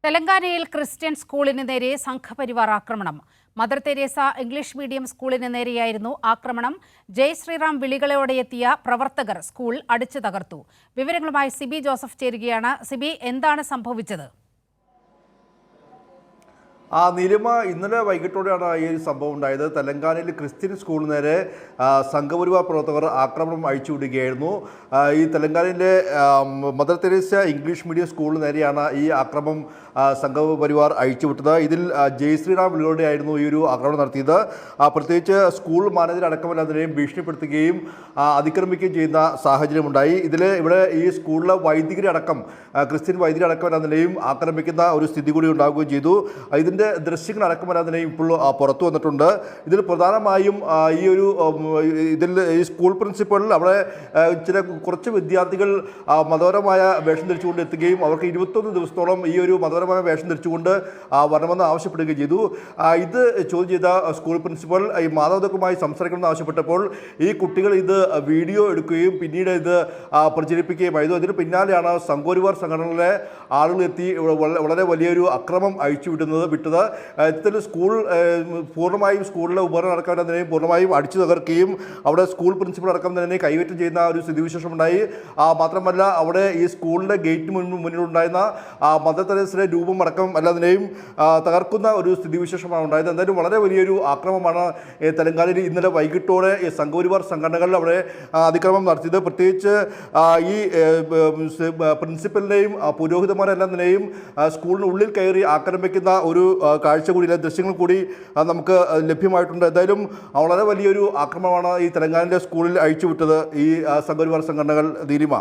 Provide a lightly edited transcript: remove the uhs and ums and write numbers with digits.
തെലങ്കാനയിൽ ക്രിസ്ത്യൻ സ്കൂളിന് നേരെ സംഘപരിവാർ ആക്രമണം. മദർ തെരേസ ഇംഗ്ലീഷ് മീഡിയം സ്കൂളിന് നേരെയായിരുന്നു ആക്രമണം. ജയ് ശ്രീറാം വിളികളോടെ എത്തിയ പ്രവർത്തകർ സ്കൂൾ അടിച്ചു തകർത്തു. വിവരങ്ങളുമായി സിബി ജോസഫ് ചേരുകയാണ്. സിബി, എന്താണ് സംഭവിച്ചത്? നീലിമ, ഇന്നലെ വൈകിട്ടോടെയാണ് ഈ ഒരു സംഭവം ഉണ്ടായത്. തെലങ്കാനയിൽ ക്രിസ്ത്യൻ സ്കൂളിന് നേരെ സംഘപരിവാർ പ്രവർത്തകർ ആക്രമണം അഴിച്ചുവിടുകയായിരുന്നു. ഈ തെലങ്കാനയിലെ മദർ തെരേസ ഇംഗ്ലീഷ് മീഡിയം സ്കൂളിന് നേരെയാണ് ഈ ആക്രമണം സംഘപരിവാർ അഴിച്ചുവിട്ടത്. ഇതിൽ ജയ് ശ്രീറാം വിളിയോടെയായിരുന്നു ഈ ഒരു ആക്രമണം നടത്തിയത്. പ്രത്യേകിച്ച് സ്കൂൾ മാനേജർ അടക്കമല്ലാതിനെയും ഭീഷണിപ്പെടുത്തുകയും അതിക്രമിക്കുകയും ചെയ്യുന്ന സാഹചര്യമുണ്ടായി. ഇവിടെ ഈ സ്കൂളിലെ വൈദികരെ അടക്കം, ക്രിസ്ത്യൻ വൈദികരെ അടക്കമല്ലാതിനെയും ആക്രമിക്കുന്ന ഒരു സ്ഥിതി കൂടി ഉണ്ടാവുകയും ചെയ്തു. ഇതിൻ്റെ ദൃശ്യങ്ങൾ അടക്കമല്ലാതിനെയും ഇപ്പോൾ പുറത്തു വന്നിട്ടുണ്ട്. ഇതിൽ പ്രധാനമായും ഈ സ്കൂൾ പ്രിൻസിപ്പൽ അവിടെ കുറച്ച് വിദ്യാർത്ഥികൾ മതപരമായ വേഷം ധരിച്ചുകൊണ്ട് എത്തുകയും അവർക്ക് 21 ദിവസത്തോളം ഈ ഒരു മതപരമായ വേഷം ധരിച്ചുകൊണ്ട് വരണമെന്ന് ആവശ്യപ്പെടുകയും ചെയ്തു. ഇത് ചോദ്യം ചെയ്ത സ്കൂൾ പ്രിൻസിപ്പൽ ഈ മാതാപിതാക്കളുമായി സംസാരിക്കണമെന്ന് ആവശ്യപ്പെട്ടപ്പോൾ ഈ കുട്ടികൾ ഇത് വീഡിയോ എടുക്കുകയും പിന്നീട് ഇത് പ്രചരിപ്പിക്കുകയുമായിരുന്നു. ഇതിന് പിന്നാലെയാണ് സംഘപരിവാർ സംഘടനകളിലെ ആളുകൾ എത്തി വളരെ വലിയൊരു അക്രമം വിട്ടത്. ഇത്തരത്തിൽ സ്കൂൾ പൂർണ്ണമായും സ്കൂളിലെ ഉപകരണം അടക്കം തന്നെ പൂർണ്ണമായും അടിച്ചു തകർക്കുകയും അവിടെ സ്കൂൾ പ്രിൻസിപ്പൽ അടക്കം തന്നെ കൈവറ്റം ചെയ്യുന്ന ഒരു സ്ഥിതിവിശേഷം ഉണ്ടായി. മാത്രമല്ല, അവിടെ ഈ സ്കൂളിൻ്റെ ഗേറ്റ് മുന്നിലുണ്ടായിരുന്ന മദർ തെരേസയുടെ രൂപം അടക്കം എല്ലാതിനെയും തകർക്കുന്ന ഒരു സ്ഥിതിവിശേഷമാണ് ഉണ്ടായത്. എന്തായാലും വളരെ വലിയൊരു ആക്രമണമാണ് തെലങ്കാനയിൽ ഇന്നലെ വൈകിട്ടോടെ ഈ സംഘപരിവാർ സംഘടനകൾ അവിടെ അതിക്രമം നടത്തിയത്. പ്രത്യേകിച്ച് ഈ പ്രിൻസിപ്പലിനെയും പുരോഹിതന്മാരെല്ലാം തന്നെയും സ്കൂളിനുള്ളിൽ കയറി ആക്രമിക്കുന്ന ഒരു കാഴ്ച കൂടി, ദൃശ്യങ്ങൾ കൂടി നമുക്ക് ലഭ്യമായിട്ടുണ്ട്. എന്തായാലും വളരെ വലിയൊരു ആക്രമണമാണ് ഈ തെലങ്കാനയിലെ സ്കൂളിൽ അഴിച്ചുവിട്ടത് ഈ സംഘപരിവാർ സംഘടനകൾ. നീലിമ.